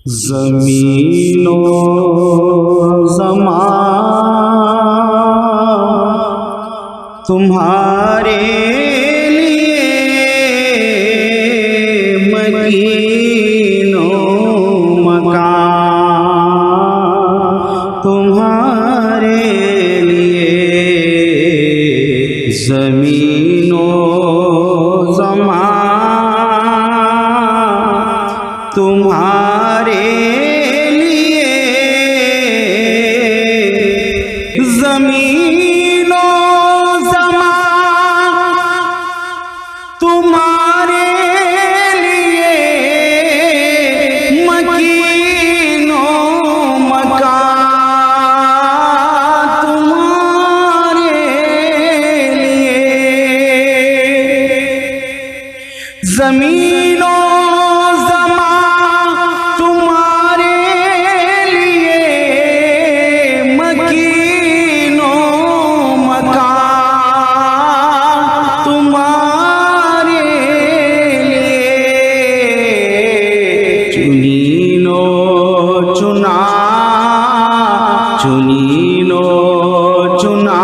زمین و زمان تمہارے لیے مکین و مکان تمہارے لیے زمین و زمان تمہارے زمین و زمان تمہارے لیے مکین و مکان تمہارے لیے زمین و چنین و چنا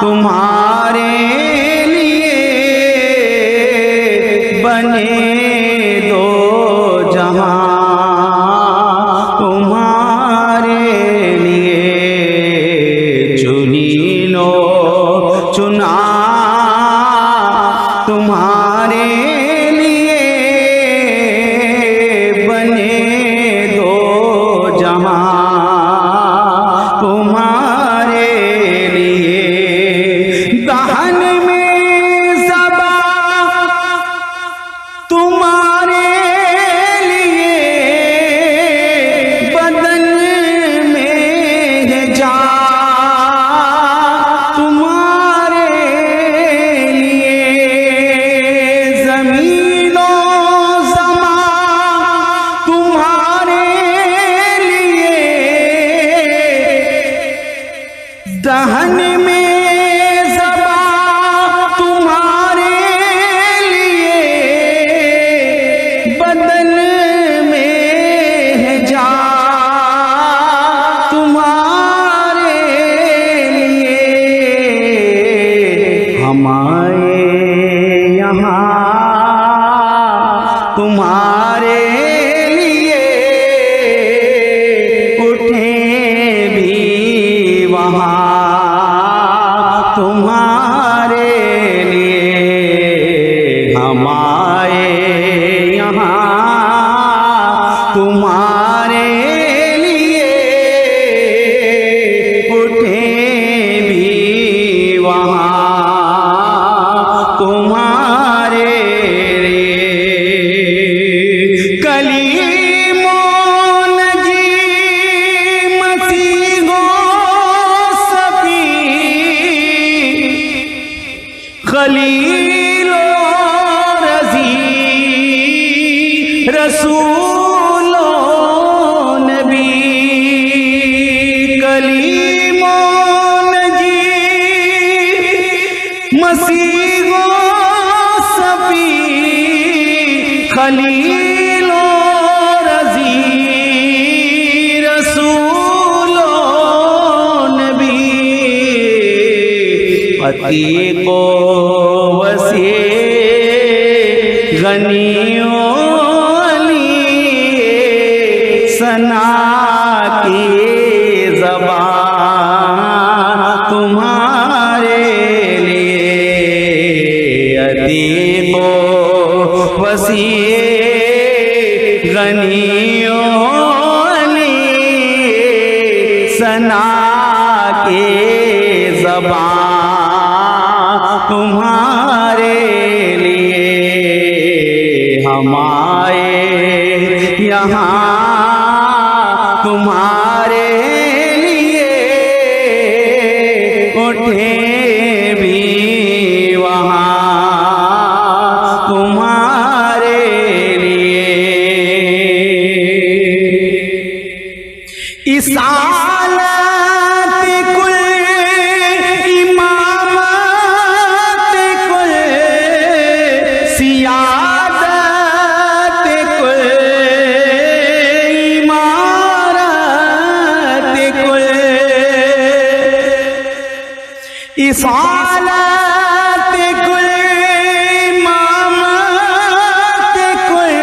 تمہارے لیے بنے دو جہاں تمہارے لیے چنین و چنا تمہارے لیے بنے دو جہاں تمہارے لیے دہن میں زبان تمہارے لیے بدن میں ہے جان تمہارے لیے زمین و زمان تمہارے دہن میں زبان تمہارے لیے بدن میں ہے جان تمہارے لیے ہمارے یہاں تمہارے لیے اٹھیں بھی وہاں تمہارے لیے ہمارے یہاں تمہارے لیے اٹھیں بھی وہاں تمہارے لیے کلیم و نجی مسیح و صفی خلیل و رضی رسول و نبی کلیم و نجی مسیح و صفی خلیل و رضی رسول و نبی عتیق و وسیع غنی و علی ثنا کی زبان تمہارے لیے عتیق و وسیع غنی و علی ثنا کی زبان تمہارے لیے ہمارے یہاں تمہارے لیے اٹھیں بھی وہاں تمہارے لیے اصالت کل امامت کل سیادت کل رسالت کل امامت کل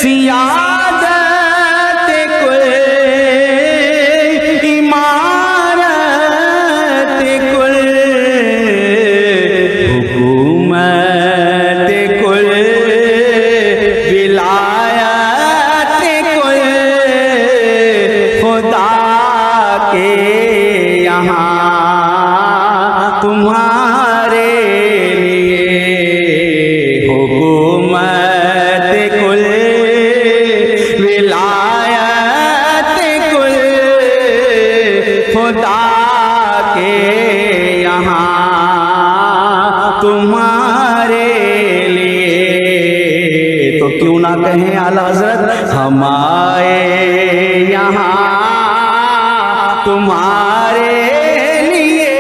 سیادت کل امارت کل حکومت کل ولایت کل خدا کے یہاں تمہارے لیے حکومت کل ولایت کل خدا کے یہاں تمہارے لیے۔ تو کیوں نہ کہیں اعلیٰ حضرت ہمارے یہاں تمہارے لیے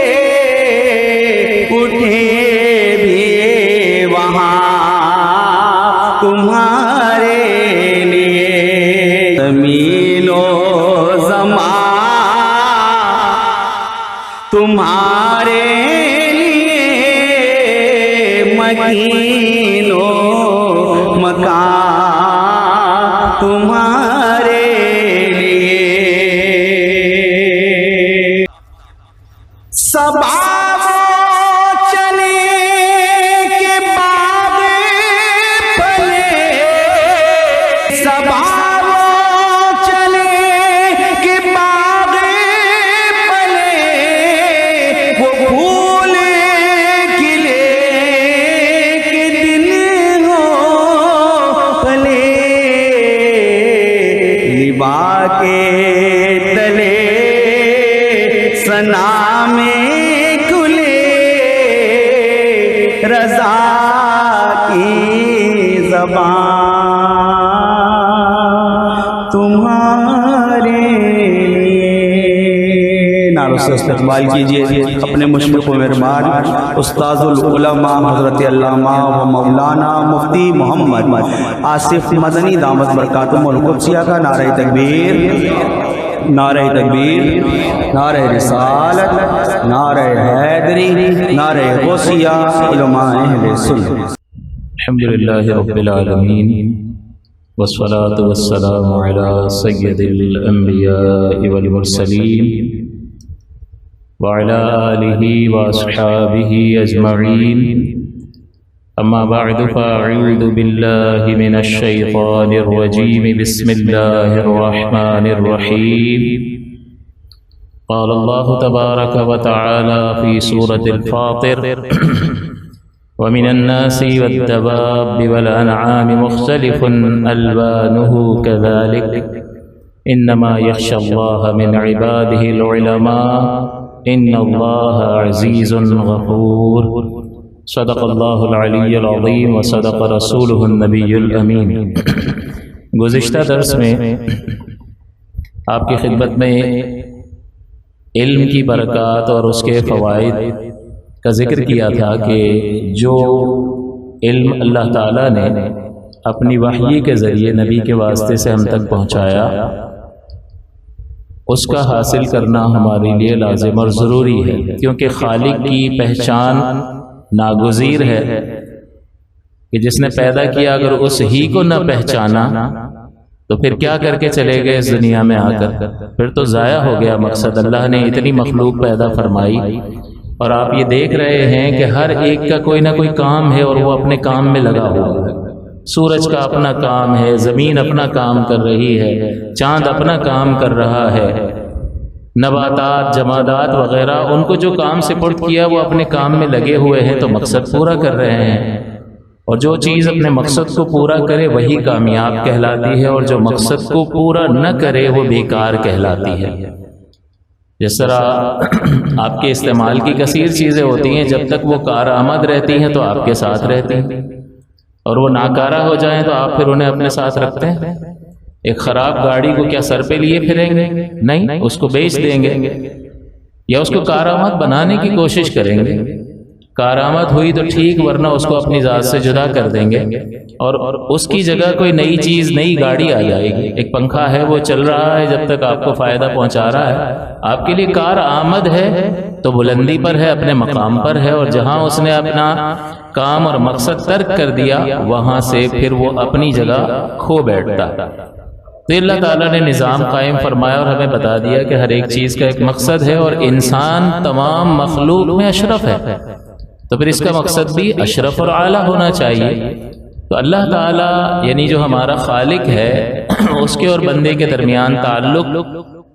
اٹھے بھی وہاں تمہارے لیے زمین و زمان تمہارے لیے مکین و مکان تمہارے لیے صبا چلے کے باغ پھلے صبا چلے کے باغ پھلے وہ پھول کھلے کے دن ہو پھلے لبا کے تلے ثنا میں کھلے رضا کی زبان تمہارے لیے۔ نعرہ سے استقبال کیجئے اپنے مشفق و مہربان استاذ العلماء حضرت علامہ و مولانا مفتی محمد آصف مدنی دامت برکاتہم القدسیہ کا نعرہ تکبیر، نعرہ تکبیر، نعرہ رسالت، نعرہ حیدری، نعرہ غوثیہ، علماء اہل سنت۔ الحمدللہ رب العالمین والصلاة والسلام علی سید الانبیاء والمرسلین وعلی آلہ واصحابہ اجمعین، اما بعد فاعوذ باللہ من الشیطان الرجیم، بسم اللہ الرحمن الرحیم۔ قال اللہ تبارک وتعالی فی سورة الفاطر ومن الناس والدواب والأنعام مختلف ألوانه كذلك إنما يخشى الله من عباده العلماء إن الله عزيز غفور۔ صدق اللہ العلی العظیم وصدق رسولہ النبی الامین۔ گزشتہ درس میں آپ کی خدمت میں علم کی برکات اور اس کے فوائد کا ذکر کیا تھا کہ جو علم اللہ تعالیٰ نے اپنی وحی کے ذریعے نبی کے واسطے سے ہم تک پہنچایا، اس کا حاصل کرنا ہمارے لیے لازم اور ضروری ہے، کیونکہ خالق کی پہچان ناگزیر ہے کہ جس نے پیدا کیا اگر اس ہی کو نہ پہچانا تو پھر کیا کر کے چلے گئے اس دنیا میں آ کر، پھر تو ضائع ہو گیا مقصد۔ اللہ نے اتنی مخلوق پیدا فرمائی اور آپ یہ دیکھ رہے ہیں کہ ہر ایک کا کوئی نہ کوئی کام ہے اور وہ اپنے کام میں لگا ہوا ہے۔ سورج کا اپنا کام ہے، زمین اپنا کام کر رہی ہے، چاند اپنا کام کر رہا ہے، نباتات، جمادات وغیرہ ان کو جو کام سپرد کیا وہ اپنے کام میں لگے ہوئے ہیں تو مقصد پورا کر رہے ہیں، اور جو چیز اپنے مقصد کو پورا کرے وہی کامیاب کہلاتی ہے، اور جو مقصد کو پورا نہ کرے وہ بیکار کہلاتی ہے۔ جس طرح آپ کے استعمال کی کثیر چیزیں ہوتی ہیں، جب تک وہ کارآمد رہتی ہیں تو آپ کے ساتھ رہتی ہیں، اور وہ ناکارہ ہو جائیں تو آپ پھر انہیں اپنے ساتھ رکھتے ہیں۔ ایک خراب گاڑی کو کیا سر پہ لیے پھریں گے؟ نہیں، اس کو بیچ دیں گے یا اس کو کارآمد بنانے کی کوشش کریں گے۔ کارآمد ہوئی تو ٹھیک، ورنہ اس کو اپنی ذات سے جدا کر دیں گے اور اس کی جگہ کوئی نئی چیز، نئی گاڑی آ جائے گی۔ ایک پنکھا ہے وہ چل رہا ہے جب تک آپ کو فائدہ پہنچا رہا ہے، آپ کے لیے کارآمد ہے تو بلندی پر ہے، اپنے مقام پر ہے، اور جہاں اس نے اپنا کام اور مقصد ترک کر دیا وہاں سے پھر وہ اپنی جگہ کھو بیٹھتا ہے۔ تو اللہ تعالیٰ نے نظام قائم فرمایا اور ہمیں بتا دیا کہ ہر ایک چیز کا ایک مقصد ہے، اور انسان تمام مخلوق میں اشرف ہے، تو پھر اس کا مقصد بھی اشرف اور اعلیٰ ہونا چاہیے۔ تو اللہ تعالیٰ یعنی جو ہمارا خالق ہے اس کے اور بندے کے درمیان تعلق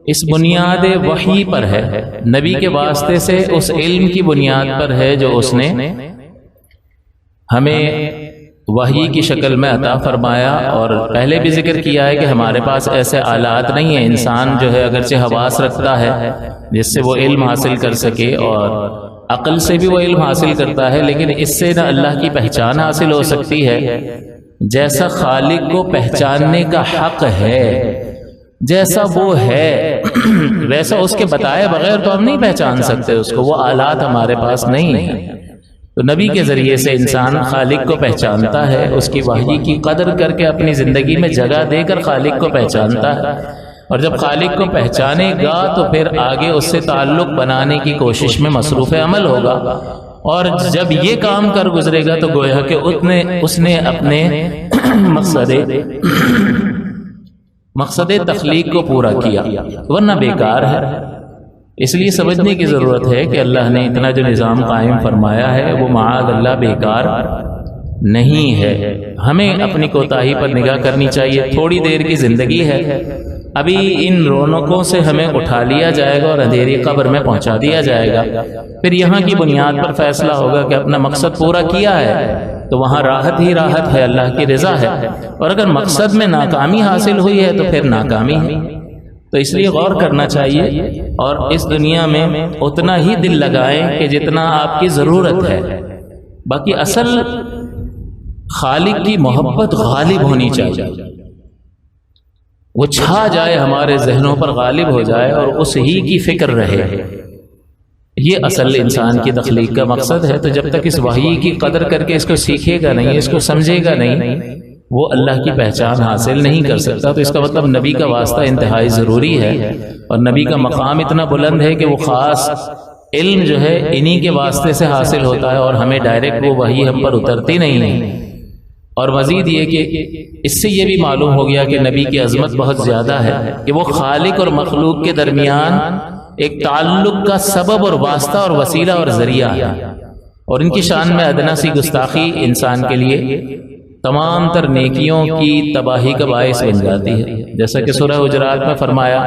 اس بنیاد وحی پر ہے، نبی کے واسطے سے اس علم کی بنیاد پر ہے جو اس نے ہمیں وحی کی شکل میں عطا فرمایا۔ اور پہلے بھی ذکر کیا ہے کہ ہمارے پاس ایسے آلات نہیں ہیں، انسان جو ہے اگرچہ حواس رکھتا ہے جس سے وہ علم حاصل کر سکے اور عقل سے بھی وہ علم حاصل کرتا ہے، لیکن اس سے نہ اللہ کی پہچان حاصل ہو سکتی ہے جیسا خالق کو پہچاننے کا حق ہے، جیسا وہ ہے ویسا اس کے بتائے بغیر تو ہم نہیں پہچان سکتے اس کو، وہ آلات ہمارے پاس نہیں ہیں۔ تو نبی کے ذریعے سے انسان خالق کو پہچانتا ہے، اس کی وحی کی قدر کر کے اپنی زندگی میں جگہ دے کر خالق کو پہچانتا ہے، اور جب خالق کو پہچانے گا تو پھر آگے اس سے تعلق بنانے کی کوشش میں مصروف عمل ہوگا، اور جب یہ کام کر گزرے گا تو گویا کہ اس نے اپنے مقصد تخلیق کو پورا کیا، ورنہ بیکار ہے۔ اس لیے سمجھنے کی ضرورت ہے کہ اللہ نے اتنا جو نظام قائم فرمایا ہے وہ معاذ اللہ بیکار نہیں ہے۔ ہمیں اپنی کوتاہی پر نگاہ کرنی چاہیے۔ تھوڑی دیر کی زندگی ہے، ابھی ان رونقوں سے ہمیں اٹھا لیا جائے گا اور اندھیری قبر میں پہنچا دیا جائے گا، پھر یہاں کی بنیاد پر فیصلہ ہوگا کہ اپنا مقصد پورا کیا ہے تو وہاں راحت ہی راحت ہے، اللہ کی رضا ہے، اور اگر مقصد میں ناکامی حاصل ہوئی ہے تو پھر ناکامی ہے۔ تو اس لیے غور کرنا چاہیے اور اس دنیا میں اتنا ہی دل لگائیں کہ جتنا آپ کی ضرورت ہے، باقی اصل خالق کی محبت غالب ہونی چاہیے، وہ چھا جائے ہمارے ذہنوں پر، غالب ہو جائے اور اس ہی کی فکر رہے۔ یہ اصل انسان کی تخلیق کا مقصد ہے۔ تو جب تک اس وحی کی قدر کر کے اس کو سیکھے گا نہیں، اس کو سمجھے گا نہیں، وہ اللہ کی پہچان حاصل نہیں کر سکتا۔ تو اس کا مطلب نبی کا واسطہ انتہائی ضروری ہے، اور نبی کا مقام اتنا بلند ہے کہ وہ خاص علم جو ہے انہی کے واسطے سے حاصل ہوتا ہے، اور ہمیں ڈائریکٹ وہ وحی ہم پر اترتی نہیں ہے۔ اور مزید یہ کہ اس سے یہ بھی معلوم ہو گیا کہ نبی کی عظمت بہت زیادہ ہے کہ وہ خالق اور مخلوق کے درمیان ایک تعلق کا سبب اور واسطہ اور وسیلہ اور ذریعہ ہے، اور ان کی شان میں ادنا سی گستاخی انسان کے لیے تمام تر نیکیوں کی تباہی کا باعث بن جاتی ہے۔ جیسا کہ سورہ حجرات میں فرمایا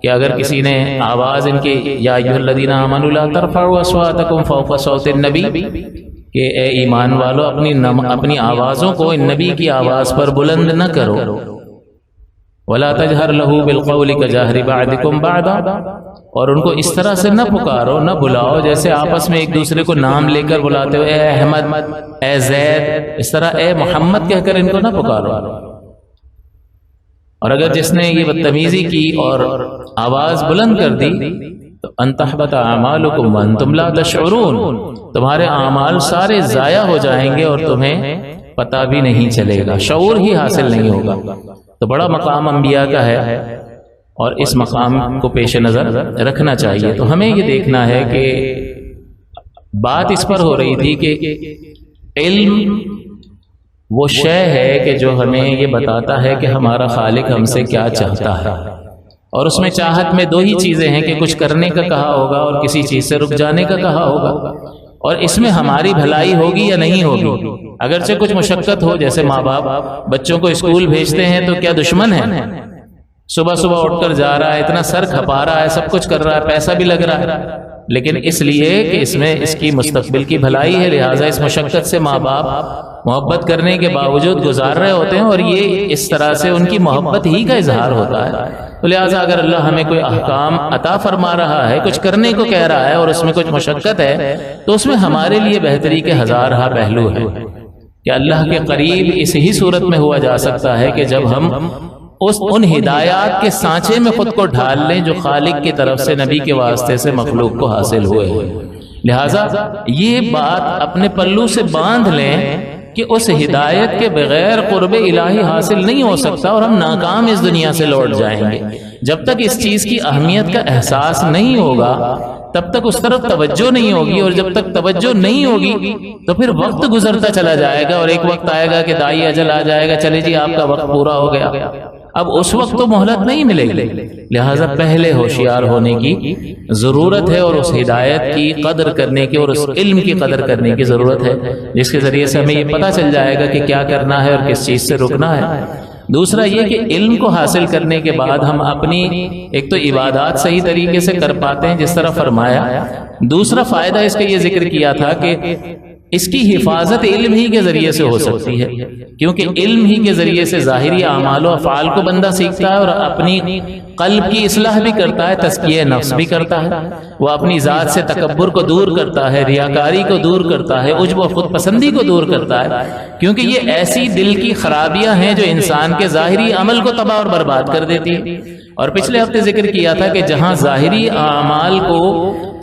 کہ اگر کسی نے آواز ان کی یا ایھا الذین آمنوا لا ترفعوا اصواتکم فوق صوت النبی، کہ اے ایمان والو اپنی آوازوں کو ان نبی کی آواز پر بلند نہ کرو، ولا تجہر لہ بالقول کجہر بعضکم بعضا، اور ان کو اس طرح سے نہ پکارو، نہ بلاؤ جیسے آپس میں ایک دوسرے کو نام لے کر بلاتے ہو، اے احمد، اے زید، اس طرح اے محمد کہہ کر ان کو نہ پکارو۔ اور اگر جس نے یہ بدتمیزی کی اور آواز بلند کر دی تو ان تحبط اعمالکم وانتم لا تشعرون، تمہارے اعمال سارے ضائع ہو جائیں گے اور تمہیں پتہ بھی نہیں چلے گا، شعور ہی حاصل نہیں ہوگا۔ تو بڑا مقام انبیاء کا ہے اور اس مقام کو پیش نظر رکھنا چاہیے۔ تو ہمیں یہ دیکھنا ہے کہ بات اس پر ہو رہی تھی کہ علم وہ شے ہے کہ جو ہمیں یہ بتاتا ہے کہ ہمارا خالق ہم سے کیا چاہتا ہے، اور اس میں چاہت میں دو ہی چیزیں ہیں کہ کچھ کرنے کا کہا ہوگا اور کسی چیز سے رک جانے کا کہا ہوگا، اور اس میں ہماری بھلائی ہوگی یا نہیں ہوگی۔ اگرچہ کچھ مشقت ہو، جیسے ماں باپ بچوں کو اسکول بھیجتے ہیں تو کیا دشمن ہے؟ صبح صبح اٹھ کر جا رہا ہے، اتنا سر کھپا رہا ہے، سب کچھ کر رہا ہے، پیسہ بھی لگ رہا ہے، لیکن اس لیے کہ اس میں اس کی مستقبل کی بھلائی ہے، لہٰذا اس مشقت سے ماں باپ محبت کرنے کے باوجود گزار رہے ہوتے ہیں، اور یہ اس طرح سے ان کی محبت ہی کا اظہار ہوتا ہے۔ تو لہٰذا اگر اللہ ہمیں کوئی احکام عطا فرما رہا ہے، کچھ کرنے کو کہہ رہا ہے اور اس میں کچھ مشقت ہے، تو اس میں ہمارے لیے بہتری کے ہزارہا پہلو ہے کہ اللہ کے قریب اس ہی صورت میں ہوا جا سکتا ہے کہ جب ہم ان ہدایات کے سانچے میں خود کو ڈھال لیں جو خالق کی طرف سے نبی کے واسطے سے مخلوق کو حاصل ہوئے ہیں۔ لہٰذا یہ بات اپنے پلو سے باندھ لیں کہ اس ہدایت کے بغیر قرب الہی حاصل نہیں ہو سکتا، اور ہم ناکام اس دنیا سے لوٹ جائیں گے۔ جب تک اس چیز کی اہمیت کا احساس نہیں ہوگا تب تک اس طرف توجہ نہیں ہوگی، اور جب تک توجہ نہیں ہوگی تو پھر وقت گزرتا چلا جائے گا، اور ایک وقت آئے گا کہ دائی اجل آ جائے گا، چلے جی آپ کا وقت پورا ہو گیا، اب اس وقت تو مہلت نہیں ملے گی۔ لہٰذا پہلے ہوشیار ہونے کی ضرورت ہے، اور اس ہدایت کی قدر کرنے کی اور اس علم کی قدر کرنے کی ضرورت ہے، جس کے ذریعے سے ہمیں یہ پتہ چل جائے گا کہ کیا کرنا ہے اور کس چیز سے رکنا ہے۔ دوسرا یہ کہ علم کو حاصل کرنے کے بعد ہم اپنی ایک تو عبادات صحیح طریقے سے کر پاتے ہیں جس طرح فرمایا، دوسرا فائدہ اس کا یہ ذکر کیا تھا کہ اس کی حفاظت علم ہی کے ذریعے سے ہو سکتی ہے، کیونکہ علم ہی کے ذریعے سے ظاہری اعمال و افعال کو بندہ سیکھتا ہے اور اپنی قلب کی اصلاح بھی کرتا ہے، تزکیہ نفس بھی کرتا ہے، وہ اپنی ذات سے تکبر کو دور کرتا ہے، ریاکاری کو دور کرتا ہے، عجب و خود پسندی کو دور کرتا ہے، کیونکہ یہ ایسی دل کی خرابیاں ہیں جو انسان کے ظاہری عمل کو تباہ اور برباد کر دیتی ہے۔ اور پچھلے ہفتے ذکر کیا تھا کہ جہاں ظاہری اعمال کو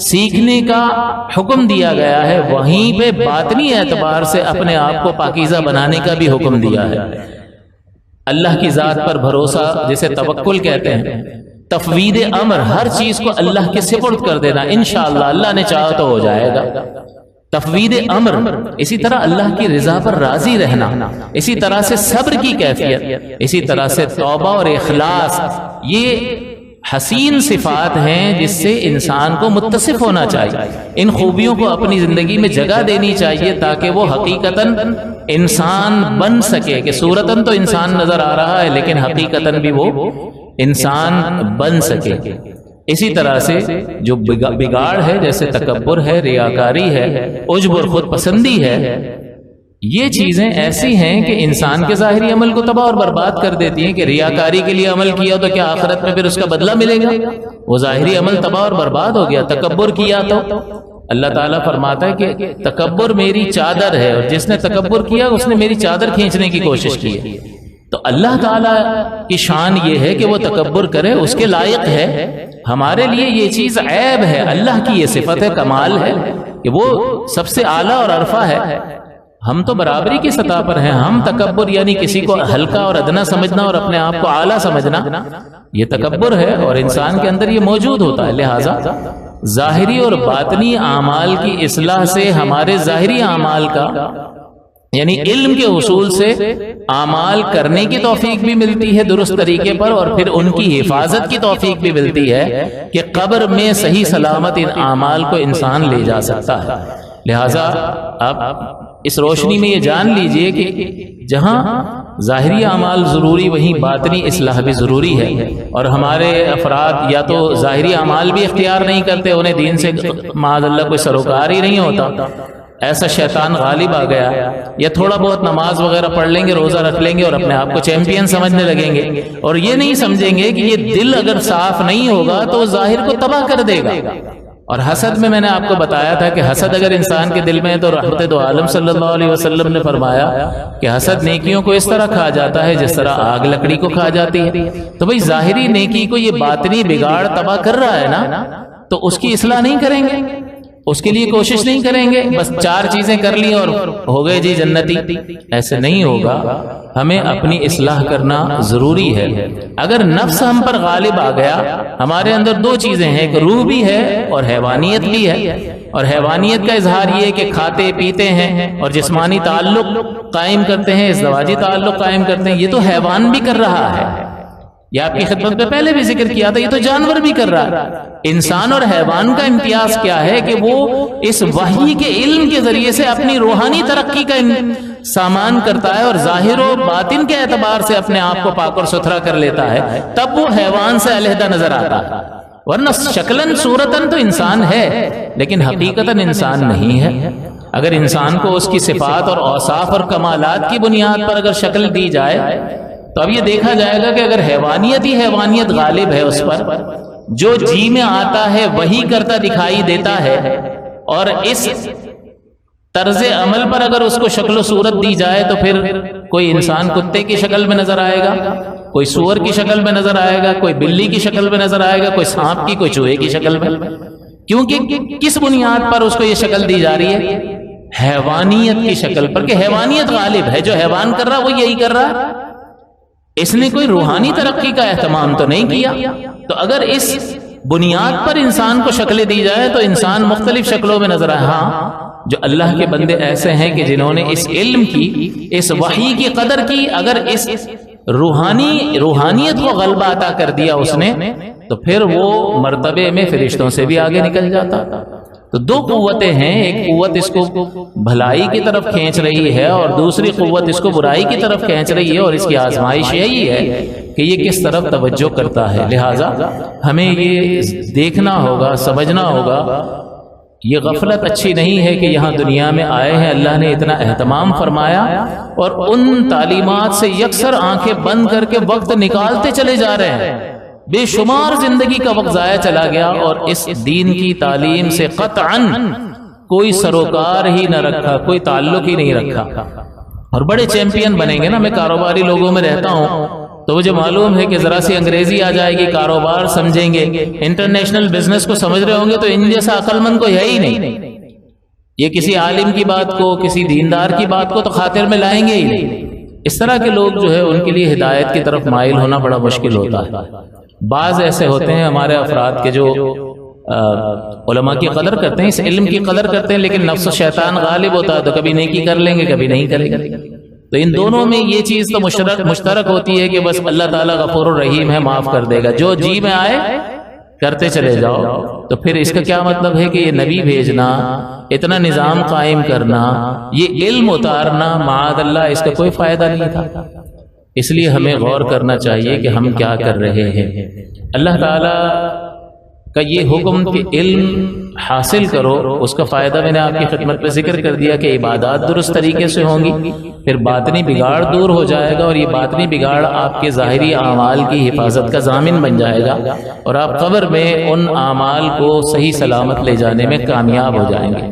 سیکھنے کا حکم دیا گیا ہے، وہیں پہ باطنی اعتبار سے اپنے آپ کو پاکیزہ بنانے کا بھی حکم دیا ہے۔ اللہ کی ذات پر بھروسہ جسے توکل کہتے ہیں، تفویض امر، ہر چیز کو اللہ کے سپرد کر دینا، انشاءاللہ اللہ نے چاہا تو ہو جائے گا، تفویض امر۔ اسی طرح اللہ کی رضا پر راضی رہنا، اسی طرح سے صبر کی کیفیت، اسی طرح سے توبہ اور اخلاص، یہ حسین صفات ہیں جس سے انسان کو متصف ہونا چاہیے، ان خوبیوں کو اپنی زندگی میں جگہ دینی چاہیے تاکہ وہ حقیقتاً انسان بن سکے، کہ صورتاً تو انسان نظر آ رہا ہے لیکن حقیقتاً بھی وہ انسان بن سکے۔ اسی طرح سے جو بگاڑ ہے، جیسے تکبر ہے، ریاکاری ہے، عجب اور خود پسندی ہے، یہ چیزیں ایسی ہیں کہ انسان کے ظاہری عمل کو تباہ اور برباد کر دیتی ہیں۔ کہ ریاکاری کے لیے عمل کیا تو کیا آخرت میں پھر اس کا بدلہ ملے گا؟ وہ ظاہری عمل تباہ اور برباد ہو گیا۔ تکبر کیا تو اللہ تعالیٰ فرماتا ہے کہ تکبر میری چادر ہے، اور جس نے تکبر کیا اس نے میری چادر کھینچنے کی کوشش کی ہے۔ تو اللہ تعالیٰ کی شان یہ ہے کہ وہ تکبر کرے، اس کے لائق ہے۔ ہمارے لیے یہ چیز عیب ہے، اللہ کی یہ صفت ہے، کمال ہے کہ وہ سب سے اعلیٰ اور عرفہ ہے، ہم تو برابری کی سطح پر ہیں۔ ہم تکبر یعنی کسی کو ہلکا اور ادنا سمجھنا اور اپنے آپ کو اعلیٰ سمجھنا، یہ تکبر ہے، اور انسان کے اندر یہ موجود ہوتا ہے۔ لہٰذا ظاہری اور باطنی اعمال کی اصلاح سے ہمارے ظاہری اعمال کا یعنی علم کے حصول سے اعمال کرنے کی توفیق بھی ملتی ہے درست طریقے پر، اور پھر ان کی حفاظت کی توفیق بھی ملتی ہے کہ قبر میں صحیح سلامت ان اعمال کو انسان لے جا سکتا ہے۔ لہٰذا آپ اس روشنی میں یہ جان لیجئے کہ جہاں ظاہری اعمال ضروری وہیں باطنی اصلاح بھی ضروری ہے، اور ہمارے افراد یا تو ظاہری اعمال بھی اختیار نہیں کرتے، انہیں دین سے معاذ اللہ کوئی سروکار ہی نہیں ہوتا، ایسا شیطان غالب آ گیا، یا تھوڑا بہت نماز وغیرہ پڑھ لیں گے، روزہ رکھ لیں گے اور اپنے آپ کو چیمپئن سمجھنے لگیں گے، اور یہ نہیں سمجھیں گے کہ یہ دل اگر صاف نہیں ہوگا تو وہ ظاہر کو تباہ کر دے گا۔ اور حسد میں نے آپ کو بتایا تھا کہ حسد اگر انسان کے دل میں ہے تو رحمت دو عالم صلی اللہ علیہ وسلم نے فرمایا کہ حسد نیکیوں کو اس طرح کھا جاتا ہے جس طرح آگ لکڑی کو کھا جاتی ہے۔ تو بھئی ظاہری نیکی کو یہ باطنی بگاڑ تباہ کر رہا ہے نا، تو اس کی اصلاح نہیں کریں گے، اس کے لیے کوشش نہیں کریں گے، بس چار چیزیں کر لی اور ہو گئے جی جنتی، ایسے نہیں ہوگا۔ ہمیں اپنی اصلاح کرنا ضروری ہے۔ اگر نفس ہم پر غالب آ گیا، ہمارے اندر دو چیزیں ہیں، ایک روح بھی ہے اور حیوانیت بھی ہے، اور حیوانیت کا اظہار یہ ہے کہ کھاتے پیتے ہیں اور جسمانی تعلق قائم کرتے ہیں، ازدواجی تعلق قائم کرتے ہیں، یہ تو حیوان بھی کر رہا ہے، یہ آپ کی خدمت میں پہلے بھی ذکر کیا تھا، یہ تو جانور بھی کر رہا ہے۔ انسان اور حیوان کا امتیاز کیا ہے کہ وہ اس وحی کے علم کے ذریعے سے اپنی روحانی ترقی کا سامان کرتا ہے اور ظاہر و باطن کے اعتبار سے اپنے آپ کو پاک اور ستھرا کر لیتا ہے، تب وہ حیوان سے علیحدہ نظر آتا ہے، ورنہ شکلاً صورتاً تو انسان ہے لیکن حقیقتاً انسان نہیں ہے۔ اگر انسان کو اس کی صفات اور اوصاف اور کمالات کی بنیاد پر اگر شکل دی جائے تو اب یہ دیکھا جائے گا کہ اگر حیوانیت ہی حیوانیت غالب ہے اس پر، جو جی میں آتا ہے وہی کرتا دکھائی دیتا ہے، اور اس طرز عمل پر اگر اس کو شکل و صورت دی جائے تو پھر کوئی انسان کتے کی شکل میں نظر آئے گا، کوئی سور کی شکل میں نظر آئے گا، کوئی بلی کی شکل میں نظر آئے گا، کوئی سانپ کی، کوئی چوہے کی شکل میں۔ کیونکہ کس بنیاد پر اس کو یہ شکل دی جا رہی ہے؟ حیوانیت کی شکل پر، کہ حیوانیت غالب ہے، جو حیوان کر رہا وہ یہی کر رہا ہے، اس نے کوئی روحانی ترقی کا اہتمام تو نہیں کیا۔ تو اگر اس بنیاد پر انسان کو شکلیں دی جائے تو انسان مختلف شکلوں میں نظر آئے۔ ہاں، جو اللہ کے بندے ایسے ہیں کہ جنہوں نے اس علم کی، اس وحی کی قدر کی، اگر اس روحانیت کو غلبہ عطا کر دیا اس نے، تو پھر وہ مرتبے میں فرشتوں سے بھی آگے نکل جاتا۔ تو دو قوتیں ہیں، ایک قوت اس کو بھلائی کی طرف کھینچ رہی ہے اور دوسری قوت اس کو برائی کی طرف کھینچ رہی ہے، اور اس کی آزمائش یہی ہے کہ یہ کس طرف توجہ کرتا ہے۔ لہٰذا ہمیں یہ دیکھنا ہوگا، سمجھنا ہوگا، یہ غفلت اچھی نہیں ہے کہ یہاں دنیا میں آئے ہیں، اللہ نے اتنا اہتمام فرمایا اور ان تعلیمات سے یکسر آنکھیں بند کر کے وقت نکالتے چلے جا رہے ہیں، بے شمار زندگی کا وقت ضائع چلا گیا، اور اس دین کی تعلیم سے قطعاً کوئی سروکار ہی نہ رکھا، کوئی تعلق ہی نہیں رکھا۔ اور بڑے چیمپئن بنیں گے نا، میں کاروباری لوگوں میں رہتا ہوں تو مجھے معلوم ہے کہ ذرا سی انگریزی آ جائے گی، کاروبار سمجھیں گے، انٹرنیشنل بزنس کو سمجھ رہے ہوں گے، تو ان جیسا عقل مند کو ہے ہی نہیں۔ یہ کسی عالم کی بات کو، کسی دیندار کی بات کو تو خاطر میں لائیں گے ہی نہیں۔ اس طرح کے لوگ جو ہے ان کے لیے ہدایت کی طرف مائل ہونا بڑا مشکل ہوتا ہے۔ بعض ایسے ہوتے ہیں ہمارے افراد کے جو علماء کی قدر کرتے ہیں، اس علم کی قدر کرتے ہیں، لیکن نفس و شیطان غالب ہوتا ہے تو کبھی نیکی کر لیں گے، کبھی نہیں کریں گے۔ تو ان دونوں میں یہ چیز تو مشترک ہوتی ہے کہ بس اللہ تعالیٰ غفور الرحیم ہے، معاف کر دے گا، جو جی میں آئے کرتے چلے جاؤ۔ تو پھر اس کا کیا مطلب ہے کہ یہ نبی بھیجنا، اتنا نظام قائم کرنا، یہ علم اتارنا، معاذ اللہ اس کا کوئی فائدہ نہیں تھا۔ اس لیے ہمیں غور کرنا چاہیے کہ ہم کیا کر رہے ہیں۔ اللہ تعالیٰ کا یہ حکم کہ علم حاصل کرو، اس کا فائدہ میں نے آپ کی خدمت میں ذکر کر دیا کہ عبادات درست طریقے سے ہوں گی، پھر باطنی بگاڑ دور ہو جائے گا، اور یہ باطنی بگاڑ آپ کے ظاہری اعمال کی حفاظت کا ضامن بن جائے گا، اور آپ قبر میں ان اعمال کو صحیح سلامت لے جانے میں کامیاب ہو جائیں گے۔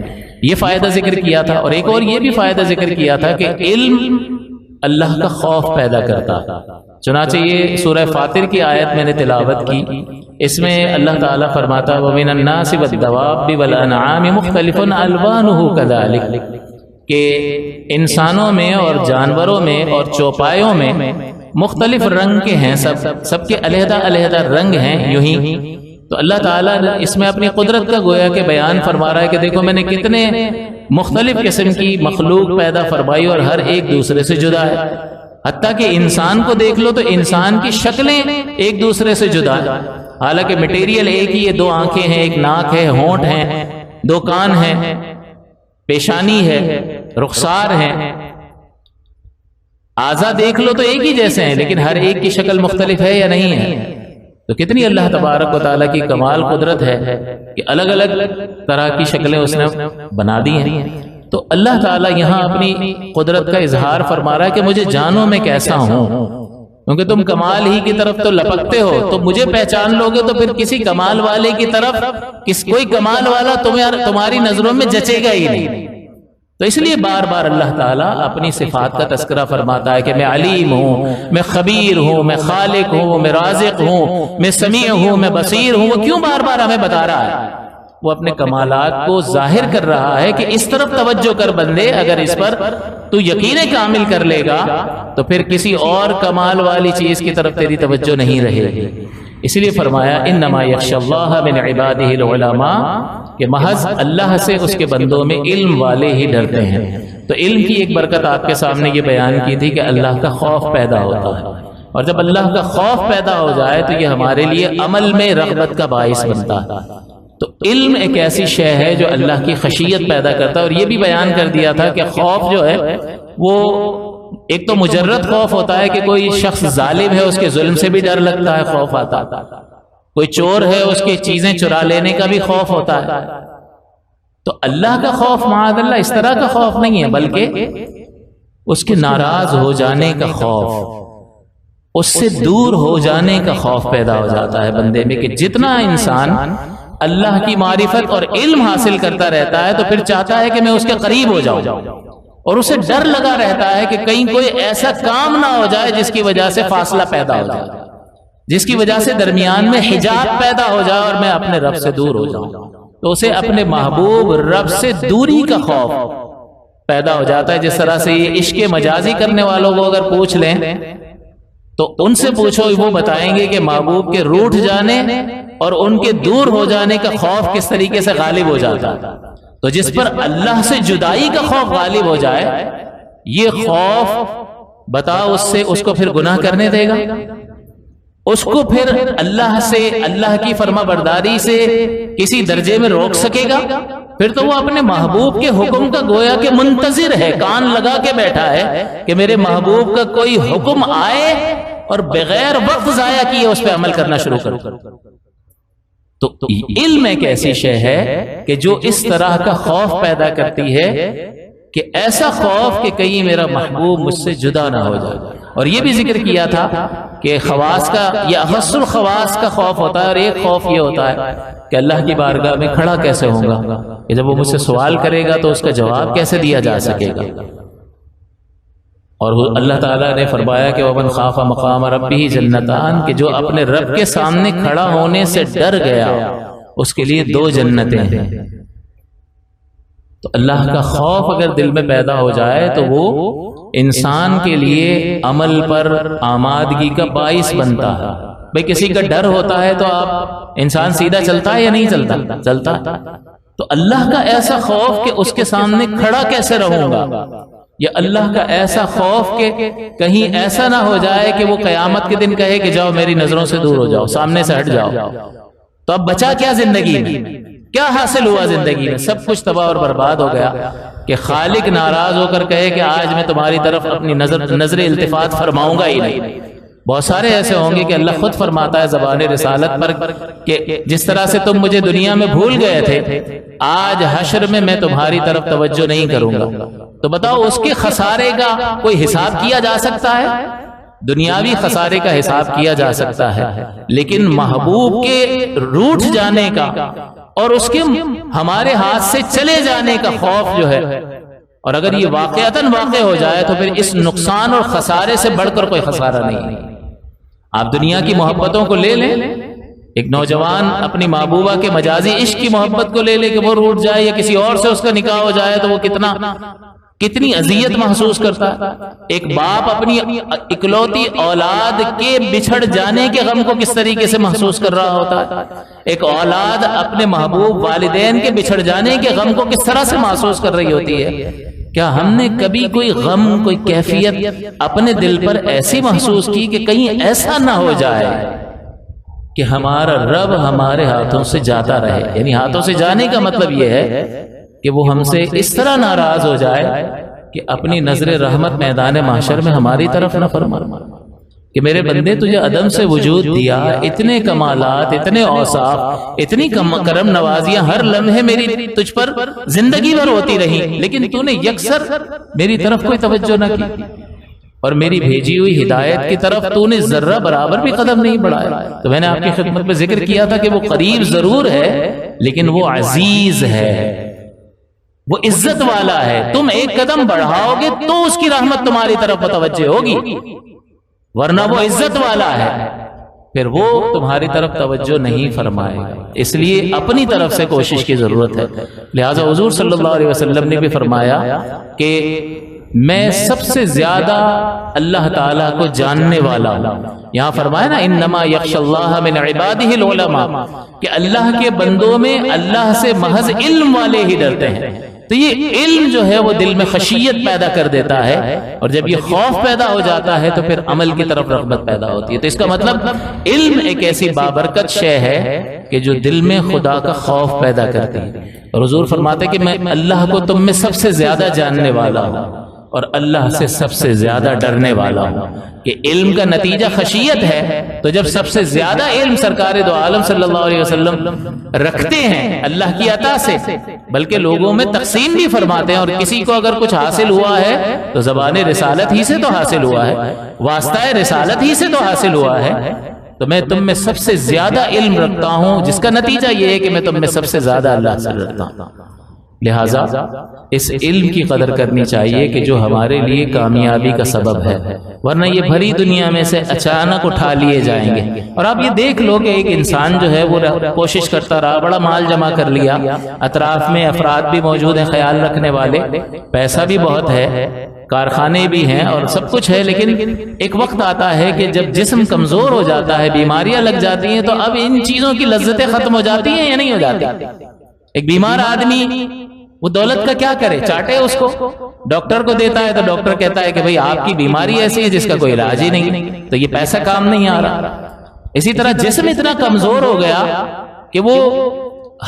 یہ فائدہ ذکر کیا تھا، اور ایک اور یہ بھی فائدہ ذکر کیا تھا کہ علم اللہ کا خوف پیدا کرتا۔ چنانچہ یہ سورہ فاطر کی آیت میں نے تلاوت کی، اس میں اللہ تعالیٰ فرماتا وَمِنَ النَّاسِ وَالدَّوَابِّ وَالْأَنْعَامِ مُخْتَلِفٌ أَلْوَانُهُ كَذَلِكَ، کہ انسانوں میں اور جانوروں میں اور چوپایوں میں مختلف رنگ کے ہیں، سب کے علیحدہ علیحدہ رنگ ہیں یوں ہی۔ تو اللہ تعالیٰ اس میں اپنی قدرت کا گویا کہ بیان فرما رہا ہے کہ دیکھو میں نے کتنے مختلف قسم کی مخلوق پیدا فرمائی، اور ہر ایک دوسرے سے جدا ہے۔ حتیٰ کہ انسان کو دیکھ لو تو انسان کی شکلیں ایک دوسرے سے جدا ہیں، حالانکہ مٹیریل ایک ہی ہے، دو آنکھیں ہیں، ایک ناک ہے، ہونٹ ہیں، دو کان ہیں، پیشانی ہے، رخسار ہیں، اعضاء دیکھ لو تو ایک ہی جیسے ہیں، لیکن ہر ایک کی شکل مختلف ہے یا نہیں ہے؟ تو کتنی اللہ تبارک و تعالیٰ کی کمال قدرت ہے کہ الگ الگ طرح کی شکلیں اس نے بنا دی ہیں۔ تو اللہ تعالیٰ یہاں اپنی قدرت کا اظہار فرما رہا ہے کہ مجھے جانو میں کیسا ہوں، کیونکہ تم کمال ہی کی طرف تو لپکتے ہو، تو مجھے پہچان لوگے تو پھر کسی کمال والے کی طرف کوئی کمال والا تمہاری نظروں میں جچے گا ہی نہیں۔ تو اس لیے بار بار اللہ تعالیٰ اپنی صفات کا تذکرہ فرماتا ہے کہ میں علیم ہوں، میں خبیر ہوں، میں خالق ہوں، میں رازق ہوں، میں سمیع ہوں، میں بصیر ہوں۔ وہ کیوں بار بار ہمیں بتا رہا ہے؟ وہ اپنے کمالات کو ظاہر کر رہا ہے کہ اس طرف توجہ کر بندے، اگر اس پر تو یقین کامل کر لے گا تو پھر کسی اور کمال والی چیز کی طرف تیری توجہ نہیں رہے گی۔ اس لیے فرمایا انما یخشی اللہ من عبادہ العلماء، کہ محض اللہ سے اس کے بندوں میں علم والے ہی ڈرتے ہیں۔ تو علم کی ایک برکت آپ کے سامنے یہ بیان کی تھی کہ اللہ کا خوف پیدا ہوتا ہے، اور جب اللہ کا خوف پیدا ہو جائے تو یہ ہمارے لیے عمل میں رغبت کا باعث بنتا ہے۔ تو علم ایک ایسی شے ہے جو اللہ کی خشیت پیدا کرتا ہے، اور یہ بھی بیان کر دیا تھا کہ خوف جو ہے وہ ایک تو مجرد خوف ہوتا ہے کہ کوئی شخص ظالم ہے، اس کے ظلم سے بھی ڈر لگتا ہے، خوف آتا ہے، کوئی چور ہے اس کی چیزیں چرا لینے کا بھی خوف ہوتا ہے۔ تو اللہ کا خوف معاذ اللہ اس طرح کا خوف نہیں ہے، بلکہ اس کے ناراض ہو جانے کا خوف، اس سے دور ہو جانے کا خوف پیدا ہو جاتا ہے بندے میں، کہ جتنا انسان اللہ کی معرفت اور علم حاصل کرتا رہتا ہے تو پھر چاہتا ہے کہ میں اس کے قریب ہو جاؤں، اور اسے ڈر لگا رہتا ہے کہ کہیں کوئی ایسا کام نہ ہو جائے جس کی وجہ سے فاصلہ پیدا ہو جائے، جس کی وجہ سے درمیان میں حجاب پیدا ہو جائے اور میں اپنے رب سے دور ہو جاؤں۔ تو اسے اپنے محبوب رب سے دوری کا خوف پیدا ہو جاتا ہے. جس طرح سے یہ عشق مجازی کرنے والوں کو اگر پوچھ لیں تو ان سے پوچھو، وہ بتائیں گے کہ محبوب کے روٹھ جانے اور ان کے دور ہو جانے کا خوف کس طریقے سے غالب ہو جاتا ہے. تو جس پر اللہ سے جدائی کا خوف غالب ہو جائے، یہ خوف بتاؤ اس کو پھر گناہ کرنے دے گا؟ اس کو پھر اللہ سے، اللہ کی فرما برداری سے کسی درجے میں روک سکے گا؟ پھر تو وہ اپنے محبوب کے حکم کا گویا کہ منتظر ہے، کان لگا کے بیٹھا ہے کہ میرے محبوب کا کوئی حکم آئے اور بغیر وقت ضائع کیے اس پہ عمل کرنا شروع کرو. تو علم ایک ایسی شے ہے کہ جو اس طرح کا خوف پیدا کرتی ہے کہ ایسا خوف کہ کہیں میرا محبوب مجھ سے جدا نہ ہو جائے. اور یہ بھی ذکر کیا تھا کہ خواص کا، یہ اخص الخواص کا خوف ہوتا ہے، اور ایک خوف یہ ہوتا ہے کہ اللہ کی بارگاہ میں کھڑا کیسے ہوں گا، کہ جب وہ مجھ سے سوال کرے گا تو اس کا جواب کیسے دیا جا سکے گا. اور اللہ تعالیٰ نے فرمایا کہ وَمَنْ خَافَ مَقَامَ رَبِّهِ جَنَّتَانِ، کہ جو اپنے رب کے سامنے کھڑا ہونے سے ڈر گیا اس کے لیے 2 جنتیں ہیں. تو اللہ کا خوف اگر دل میں پیدا ہو جائے تو وہ انسان کے لیے عمل پر آمادگی کا باعث بنتا ہے. بھئی کسی کا ڈر ہوتا ہے تو آپ انسان سیدھا چلتا ہے یا نہیں چلتا؟ چلتا. تو اللہ کا ایسا خوف کہ اس کے سامنے کھڑا کیسے رہوں گا، یا اللہ کا ایسا خوف کہ کہیں ایسا نہ ہو جائے کہ وہ قیامت کے دن کہے کہ جاؤ میری نظروں سے دور ہو جاؤ، سامنے سے ہٹ جاؤ. تو اب بچا کیا زندگی میں؟ کیا حاصل ہوا زندگی میں؟ سب کچھ تباہ اور برباد ہو گیا کہ خالق ناراض ہو کر کہے کہ آج میں تمہاری طرف اپنی نظر التفات فرماؤں گا ہی نہیں. بہت سارے ایسے ہوں گے کہ اللہ خود فرماتا ہے زبان رسالت پر کہ جس طرح سے تم مجھے دنیا میں بھول گئے تھے، آج حشر میں میں تمہاری طرف توجہ نہیں کروں گا. تو بتاؤ اس کے خسارے کا کوئی حساب کیا جا سکتا ہے؟ دنیاوی خسارے کا حساب کیا جا سکتا ہے، لیکن محبوب کے روٹھ جانے کا اور اس کے ہمارے ہاتھ سے چلے جانے کا خوف جو ہے، اور اگر یہ واقعتاً واقع ہو جائے تو پھر اس نقصان اور خسارے سے بڑھ کر کوئی خسارہ نہیں. آپ دنیا کی محبتوں کو لے لیں، ایک نوجوان اپنی محبوبہ کے مجازی عشق کی محبت کو لے لے کہ وہ روٹ جائے یا کسی اور سے اس کا نکاح ہو جائے تو وہ کتنی اذیت محسوس کرتا ہے. ایک باپ اپنی اکلوتی اولاد کے بچھڑ جانے کے غم کو کس طریقے سے محسوس کر رہا ہوتا ہے، ایک اولاد اپنے محبوب والدین کے بچھڑ جانے کے غم کو کس طرح سے محسوس کر رہی ہوتی ہے. کیا ہم نے کبھی کوئی غم، کوئی کیفیت اپنے دل پر ایسی محسوس کی کہ کہیں ایسا نہ ہو جائے کہ ہمارا رب ہمارے ہاتھوں سے جاتا رہے؟ یعنی ہاتھوں سے جانے کا مطلب یہ ہے کہ وہ ہم سے اس طرح ناراض ہو جائے کہ اپنی نظر رحمت میدان محشر میں ہماری طرف نہ فرمائے کہ میرے بندے تجھے عدم سے وجود دیا، اتنے کمالات، اتنے اوصاف، اتنی کرم نوازیاں ہر لمحے میری تجھ پر زندگی بھر ہوتی رہی، لیکن تو نے یکسر میری طرف کوئی توجہ نہ کی، اور میری بھیجی ہوئی ہدایت کی طرف تو نے ذرہ برابر بھی قدم نہیں بڑھایا. تو میں نے آپ کی خدمت میں ذکر کیا تھا کہ وہ قریب ضرور ہے لیکن وہ عزیز ہے، وہ عزت والا ہے. تم ایک قدم بڑھاؤ گے تو اس کی رحمت تمہاری طرف متوجہ ہوگی، ورنہ وہ عزت والا ہے پھر وہ تمہاری طرف توجہ نہیں فرمائے گا. اس لیے اپنی طرف سے کوشش کی ضرورت ہے. لہٰذا حضور صلی اللہ علیہ وسلم نے بھی فرمایا کہ میں سب سے زیادہ اللہ تعالیٰ کو جاننے والا ہوں. یہاں فرمایا نا انما یخشی اللہ من عبادہ العلماء، کہ اللہ کے بندوں میں اللہ سے محض علم والے ہی ڈرتے ہیں. تو یہ علم جو ہے وہ دل میں خشیت پیدا کر دیتا ہے، اور جب یہ خوف پیدا ہو جاتا ہے تو پھر عمل کی طرف رغبت پیدا ہوتی ہے. تو اس کا مطلب علم ایک ایسی بابرکت شے ہے کہ جو دل میں خدا کا خوف پیدا کرتی ہے. اور حضور فرماتے کہ میں اللہ کو تم میں سب سے زیادہ جاننے والا ہوں اور اللہ سے سب سے زیادہ ڈرنے والا ہوں. کہ علم کا نتیجہ خشیت ہے، تو جب سب سے زیادہ علم سرکار دو عالم صلی اللہ علیہ وسلم رکھتے ہیں اللہ کی عطا سے، بلکہ لوگوں میں تقسیم بھی فرماتے ہیں، اور کسی کو اگر کچھ حاصل ہوا ہے تو زبان رسالت ہی سے تو حاصل ہوا ہے، واسطہ رسالت ہی سے تو حاصل ہوا ہے. تو میں تم میں سب سے زیادہ علم رکھتا ہوں، جس کا نتیجہ یہ ہے کہ میں تم میں سب سے زیادہ اللہ سے ڈرتا ہوں. لہٰذا اس علم کی قدر کرنی چاہیے کہ جو ہمارے لیے کامیابی کا سبب ہے، ورنہ یہ بھری دنیا میں سے اچانک اٹھا لیے جائیں گے۔ اور آپ یہ دیکھ لو کہ ایک انسان جو ہے وہ کوشش کرتا رہا، بڑا مال جمع کر لیا، اطراف میں افراد بھی موجود ہیں خیال رکھنے والے، پیسہ بھی بہت ہے، کارخانے بھی ہیں اور سب کچھ ہے، لیکن ایک وقت آتا ہے کہ جب جسم کمزور ہو جاتا ہے، بیماریاں لگ جاتی ہیں، تو اب ان چیزوں کی لذتیں ختم ہو جاتی ہیں یا نہیں ہو جاتی؟ ایک بیمار آدمی وہ دولت کا کیا کرے؟ چاٹے اس کو، ڈاکٹر کو دیتا ہے تو ڈاکٹر کہتا ہے کہ بھئی آپ کی بیماری ایسی ہے جس کا کوئی علاج ہی نہیں، تو یہ پیسہ کام نہیں آ رہا۔ اسی طرح جسم اتنا کمزور ہو گیا کہ وہ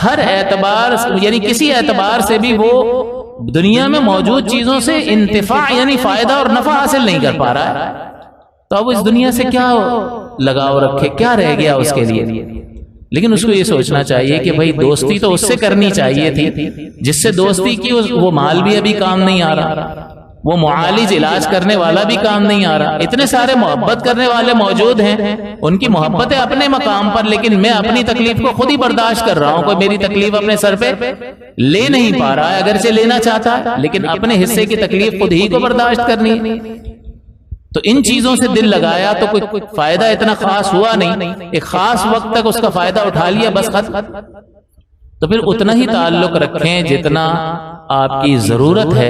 ہر اعتبار یعنی کسی اعتبار سے بھی وہ دنیا میں موجود چیزوں سے انتفاع یعنی فائدہ اور نفع حاصل نہیں کر پا رہا ہے، تو اب اس دنیا سے کیا لگاؤ رکھے، کیا رہ گیا اس کے لیے؟ لیکن اس کو یہ سوچنا چاہیے کہ بھئی دوستی تو اس سے کرنی چاہیے تھی جس سے دوستی کی، وہ مال بھی ابھی کام نہیں آ رہا، وہ معالج علاج کرنے والا بھی کام نہیں آ رہا، اتنے سارے محبت کرنے والے موجود ہیں، ان کی محبتیں اپنے مقام پر، لیکن میں اپنی تکلیف کو خود ہی برداشت کر رہا ہوں، کوئی میری تکلیف اپنے سر پہ لے نہیں پا رہا ہے، اگرچہ لینا چاہتا ہے لیکن اپنے حصے کی تکلیف خود ہی کو برداشت کرنی ہے۔ تو ان چیزوں سے دل لگایا تو کوئی فائدہ اتنا خاص ہوا نہیں، ایک خاص وقت تک اس کا فائدہ اٹھا لیا بس ختم۔ تو پھر اتنا ہی تعلق رکھیں جتنا آپ کی ضرورت ہے،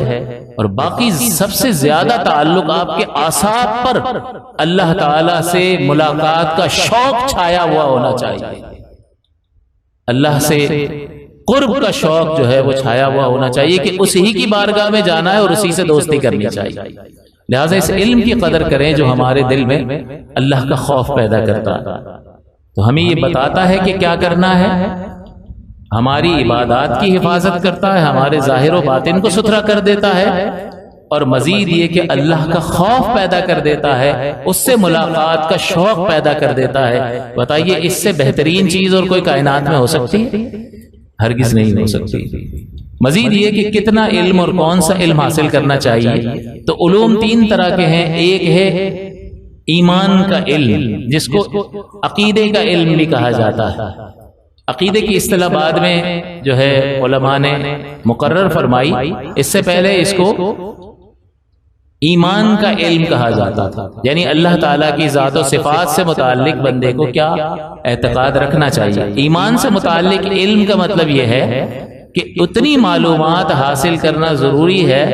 اور باقی سب سے زیادہ تعلق آپ کے اعصاب پر اللہ تعالی سے ملاقات کا شوق چھایا ہوا ہونا چاہیے، اللہ سے قرب کا شوق جو ہے وہ چھایا ہوا ہونا چاہیے کہ اسی کی بارگاہ میں جانا ہے اور اسی سے دوستی کرنی چاہیے۔ لہٰذا اس علم کی قدر کریں جو ہمارے دل میں اللہ کا خوف پیدا کرتا ہے، تو ہمیں یہ بتاتا ہے کہ کیا کرنا ہے، ہماری عبادات کی حفاظت کرتا ہے، ہمارے ظاہر و باطن کو ستھرا کر دیتا ہے، اور مزید یہ کہ اللہ کا خوف پیدا کر دیتا ہے، اس سے ملاقات کا شوق پیدا کر دیتا ہے۔ بتائیے اس سے بہترین چیز اور کوئی کائنات میں ہو سکتی ہے؟ ہرگز نہیں ہو سکتی۔ مزید یہ کہ کتنا علم اور کون سا علم حاصل کرنا چاہیے، تو علوم تین طرح کے ہیں، ایک ہے ایمان کا علم جس کو عقیدے کا علم بھی کہا جاتا ہے۔ عقیدے کی اصطلاح بعد میں جو ہے علماء نے مقرر فرمائی، اس سے پہلے اس کو ایمان کا علم کہا جاتا تھا، یعنی اللہ تعالیٰ کی ذات و صفات سے متعلق بندے کو کیا اعتقاد رکھنا چاہیے۔ ایمان سے متعلق علم کا مطلب یہ ہے کہ اتنی معلومات حاصل کرنا ضروری ہے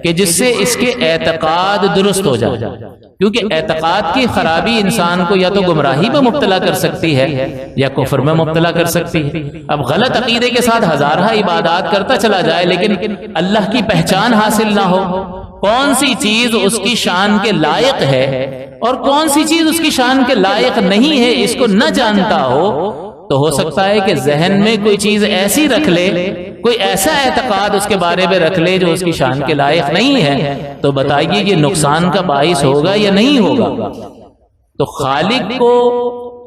کہ جس سے اس کے اعتقاد درست ہو جائے، کیونکہ اعتقاد کی خرابی انسان کو یا تو گمراہی میں مبتلا کر سکتی ہے یا کفر میں مبتلا کر سکتی ہے۔ اب غلط عقیدے کے ساتھ ہزارہ عبادات کرتا چلا جائے لیکن اللہ کی پہچان حاصل نہ ہو، کون سی چیز اس کی شان کے لائق ہے اور کون سی چیز اس کی شان کے لائق نہیں ہے، اس کو نہ جانتا ہو، تو ہو سکتا ہے کہ ذہن میں کوئی چیز ایسی رکھ لے، کوئی ایسا اعتقاد اس کے بارے میں رکھ لے جو اس کی شان کے لائق نہیں ہے، تو بتائیے یہ نقصان کا باعث ہوگا یا نہیں ہوگا؟ تو خالق کو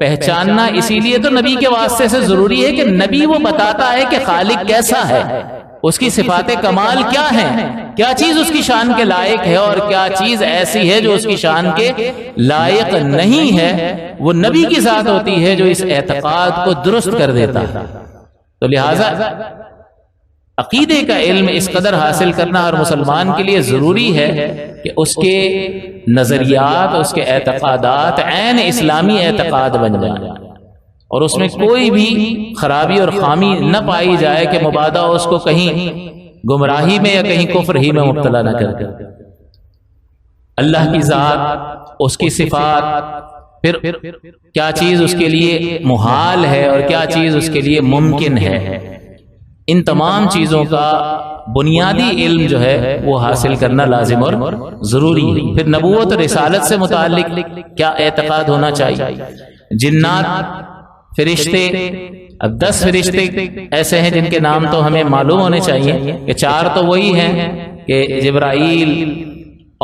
پہچاننا اسی لیے تو نبی کے واسطے سے ضروری ہے کہ نبی وہ بتاتا ہے کہ خالق کیسا ہے، اس کی صفات کمال کیا ہیں، کیا چیز اس کی شان کے لائق ہے اور کیا چیز ایسی ہے جو اس کی شان کے لائق نہیں ہے۔ وہ نبی کی ذات ہوتی ہے جو اس اعتقاد کو درست کر دیتا ہے۔ تو لہٰذا عقیدے کا علم اس قدر حاصل کرنا ہر مسلمان کے لیے ضروری ہے کہ اس کے نظریات، اس کے اعتقادات عین اسلامی اعتقاد بن جائیں، اور اس میں کوئی بھی خرابی اور خامی نہ پائی جائے کہ مبادا اس کو کہیں گمراہی میں یا کہیں کفر ہی میں مبتلا نہ کر دے۔ اللہ کی ذات، اس کی صفات، پھر کیا چیز اس کے لیے محال ہے اور کیا چیز اس کے لیے ممکن ہے، ان تمام چیزوں کا بنیادی علم جو ہے وہ حاصل کرنا لازم اور ضروری ہے۔ پھر نبوت اور رسالت سے متعلق کیا اعتقاد ہونا چاہیے، جنات، فرشتے، اب 10 فرشتے ایسے ہیں جن کے نام تو ہمیں معلوم ہونے چاہیے کہ 4 تو وہی ہیں کہ جبرائیل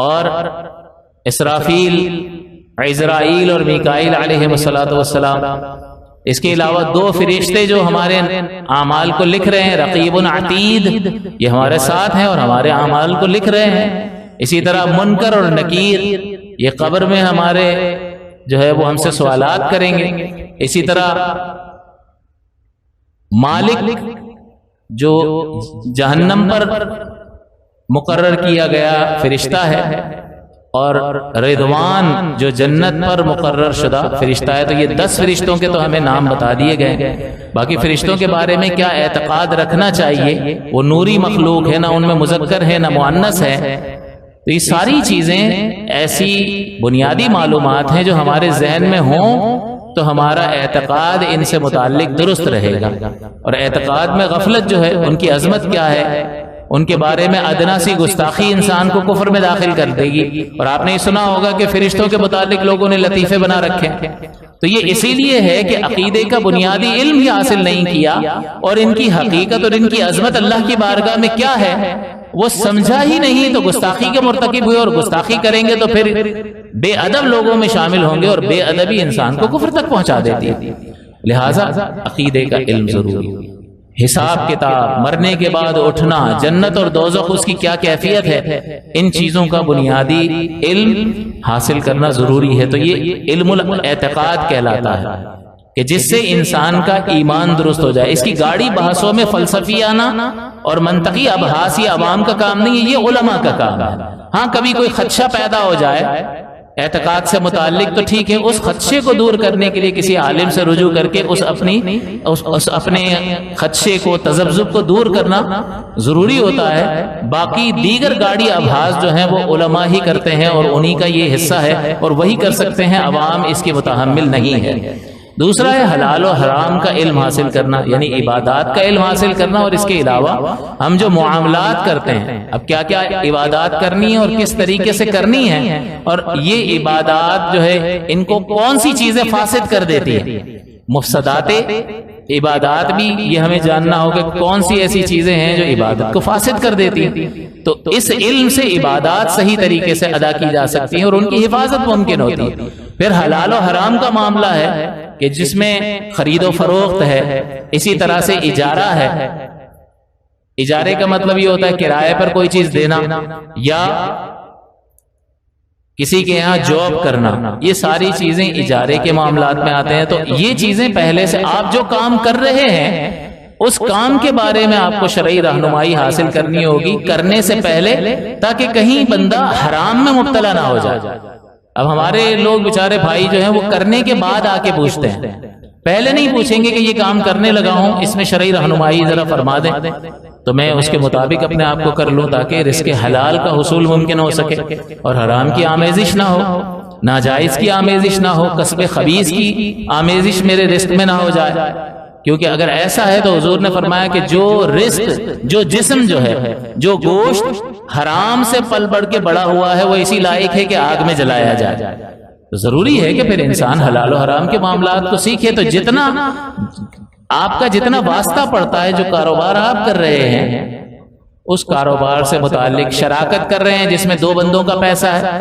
اور اسرافیل، عزرائیل اور میکائیل علیہ السلام۔ اس کے علاوہ 2 فرشتے جو ہمارے اعمال کو لکھ رہے ہیں، رقیب عتید، یہ ہمارے ساتھ ہیں اور ہمارے اعمال کو لکھ رہے ہیں۔ اسی طرح منکر اور نکیر، یہ قبر میں ہمارے جو ہے وہ ہم سے سوالات کریں گے۔ اسی طرح مالک جو جہنم پر مقرر کیا گیا فرشتہ ہے، اور رضوان جو جنت پر مقرر شدہ فرشتہ ہے. تو یہ 10 فرشتوں کے تو ہمیں نام بتا دیے گئے. باقی فرشتوں کے بارے میں کیا اعتقاد رکھنا چاہیے، وہ نوری مخلوق ہے، نہ ان میں مذکر ہے نہ مؤنث ہے. تو یہ ساری چیزیں ایسی بنیادی معلومات ہیں جو ہمارے ذہن میں ہوں تو ہمارا اعتقاد ان سے متعلق درست رہے گا. اور اعتقاد میں غفلت جو ہے، ان کی عظمت کیا ہے، ان کے بارے میں ادنا سی گستاخی انسان کو کفر میں داخل کر دے گی. اور آپ نے یہ سنا ہوگا کہ فرشتوں کے متعلق لوگوں نے لطیفے بنا رکھے. تو یہ اسی لیے ہے کہ عقیدے کا بنیادی علم ہی حاصل نہیں کیا، اور ان کی حقیقت اور ان کی عظمت اللہ کی بارگاہ میں کیا ہے وہ سمجھا ہی نہیں، تو گستاخی کے مرتکب ہوئے. اور گستاخی کریں گے تو پھر بے ادب لوگوں میں شامل ہوں گے، اور بے ادبی انسان کو کفر تک پہنچا دیتی ہے. لہٰذا عقیدے کا علم ضروری ہے. حساب کتاب، مرنے کے بعد اٹھنا، جنت اور دوزخ اس کی کیا کیفیت ہے، ان چیزوں کا بنیادی علم حاصل کرنا ضروری ہے. تو یہ علم الاعتقاد کہلاتا ہے کہ جس سے انسان کا ایمان درست ہو جائے. اس کی گاڑی بحثوں میں فلسفیانہ اور منطقی ابحاث یہ عوام کا کام نہیں ہے، یہ علماء کا کام ہے. ہاں کبھی کوئی خدشہ پیدا ہو جائے اعتقاد سے متعلق تو ٹھیک ہے، اس خدشے کو دور کرنے کے لیے کسی عالم سے رجوع کر کے اس اپنے خدشے کو، تذبذب کو دور کرنا ضروری ہوتا ہے. باقی دیگر گاڑی ابحاث جو ہیں وہ علماء ہی کرتے ہیں، اور انہی کا یہ حصہ ہے، اور وہی کر سکتے ہیں، عوام اس کے متحمل نہیں ہے. دوسرا ہے حلال و حرام کا علم حاصل کرنا، یعنی عبادات کا علم حاصل کرنا. اور اس کے علاوہ ہم جو معاملات کرتے ہیں، اب کیا کیا عبادات کرنی ہے اور کس طریقے سے کرنی ہے، اور یہ عبادات جو ہے ان کو کون سی چیزیں فاسد کر دیتی ہیں. مفسدات عبادات بھی یہ ہمیں جاننا ہوگا کہ کون سی ایسی چیزیں ہیں جو عبادت کو فاسد کر دیتی ہیں. تو اس علم سے عبادات صحیح طریقے سے ادا کی جا سکتی ہیں اور ان کی حفاظت ممکن ہوتی ہے. پھر حلال و حرام کا معاملہ ہے کہ جس میں خرید و فروخت ہے، اسی طرح سے اجارہ ہے. اجارے کا مطلب یہ ہوتا ہے کرائے پر کوئی چیز دینا یا کسی کے یہاں جاب کرنا. یہ ساری چیزیں اجارے کے معاملات میں آتے ہیں. تو یہ چیزیں پہلے سے آپ جو کام کر رہے ہیں اس کام کے بارے میں آپ کو شرعی رہنمائی حاصل کرنی ہوگی کرنے سے پہلے، تاکہ کہیں بندہ حرام میں مبتلا نہ ہو جائے. اب ہمارے لوگ بیچارے بھائی جو ہیں وہ کرنے کے بعد آ کے پوچھتے ہیں، پہلے نہیں پوچھیں گے کہ یہ کام کرنے لگا ہوں، اس میں شرعی رہنمائی ذرا فرما دیں تو میں اس کے مطابق اپنے آپ کو کر لوں، تاکہ رزق حلال کا حصول ممکن ہو سکے اور حرام کی آمیزش نہ ہو، ناجائز کی آمیزش نہ ہو، کسب خبیث کی آمیزش میرے رزق میں نہ ہو جائے. کیونکہ اگر ایسا ہے تو حضور نے فرمایا کہ جو رزق، جو جسم جو ہے، جو گوشت حرام سے پل بڑھ کے بڑا ہوا ہے وہ اسی لائق ہے کہ آگ میں جلایا جائے. تو ضروری ہے کہ پھر انسان حلال و حرام کے معاملات کو سیکھے. تو جتنا آپ کا جتنا واسطہ پڑتا ہے، جو کاروبار آپ کر رہے ہیں اس کاروبار سے متعلق شراکت کر رہے ہیں جس میں 2 بندوں کا پیسہ ہے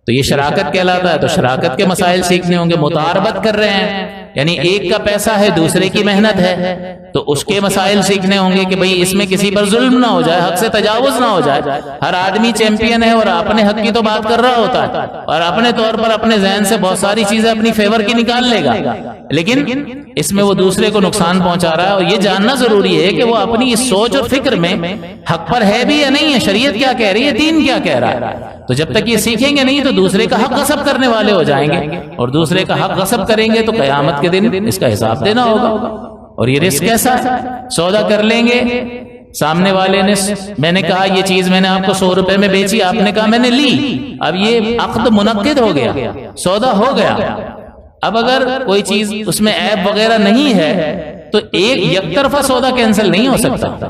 تو یہ شراکت کہلاتا ہے. تو شراکت کے مسائل سیکھنے ہوں گے. متعاربت کر رہے ہیں یعنی ایک کا پیسہ ہے دوسرے کی محنت ہے تو اس کے مسائل سیکھنے ہوں گے کہ بھئی اس میں کسی پر ظلم نہ ہو جائے، حق سے تجاوز نہ ہو جائے. ہر آدمی چیمپئن ہے اور اپنے حق کی تو بات کر رہا ہوتا ہے اور اپنے طور پر اپنے ذہن سے بہت ساری چیزیں اپنی فیور کی نکال لے گا، لیکن اس میں وہ دوسرے کو نقصان پہنچا رہا ہے. اور یہ جاننا ضروری ہے کہ وہ اپنی اس سوچ اور فکر میں حق پر ہے بھی یا نہیں ہے، شریعت کیا کہہ رہی ہے، دین کیا کہہ رہا ہے. تو جب تک یہ سیکھیں گے نہیں تو دوسرے کا حق غصب کرنے والے ہو جائیں گے، اور دوسرے کا حق غصب کریں گے تو قیامت کے دن اس کا حساب دینا ہوگا. اور یہ رزق کیسا ہے، سودا کر لیں گے، سامنے والے نے، میں نے کہا یہ چیز میں نے آپ کو 100 روپے میں بیچی، آپ نے کہا میں نے لی، اب یہ عقد منعقد ہو گیا، سودا ہو گیا. اب اگر کوئی چیز اس میں عیب وغیرہ نہیں ہے تو ایک یک طرفہ سودا کینسل نہیں ہو سکتا.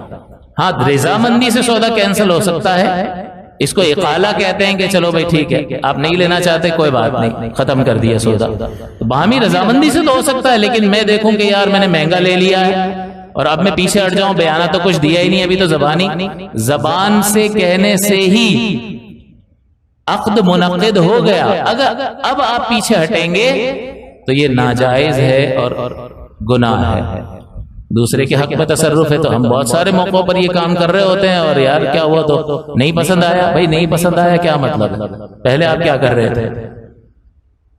ہاں رضامندی سے سودا کینسل ہو سکتا ہے، اس کو اقالہ کہتے ہیں کہ چلو بھائی ٹھیک ہے آپ نہیں لینا چاہتے کوئی بات نہیں، ختم کر دیا سودا. باہمی رضامندی سے تو ہو سکتا ہے، لیکن میں دیکھوں کہ یار میں نے مہنگا لے لیا ہے اور اب میں پیچھے ہٹ جاؤں، بیانہ تو کچھ دیا ہی نہیں، ابھی تو زبان سے کہنے سے ہی عقد منعقد ہو گیا. اگر اب آپ پیچھے ہٹیں گے تو یہ ناجائز ہے اور گناہ ہے، دوسرے کے حق میں تصرف ہے. تو ہم بہت سارے موقعوں پر یہ کام کر رہے ہوتے ہیں اور یار کیا ہوا تو نہیں پسند آیا. بھائی نہیں پسند آیا کیا مطلب، پہلے آپ کیا کر رہے تھے؟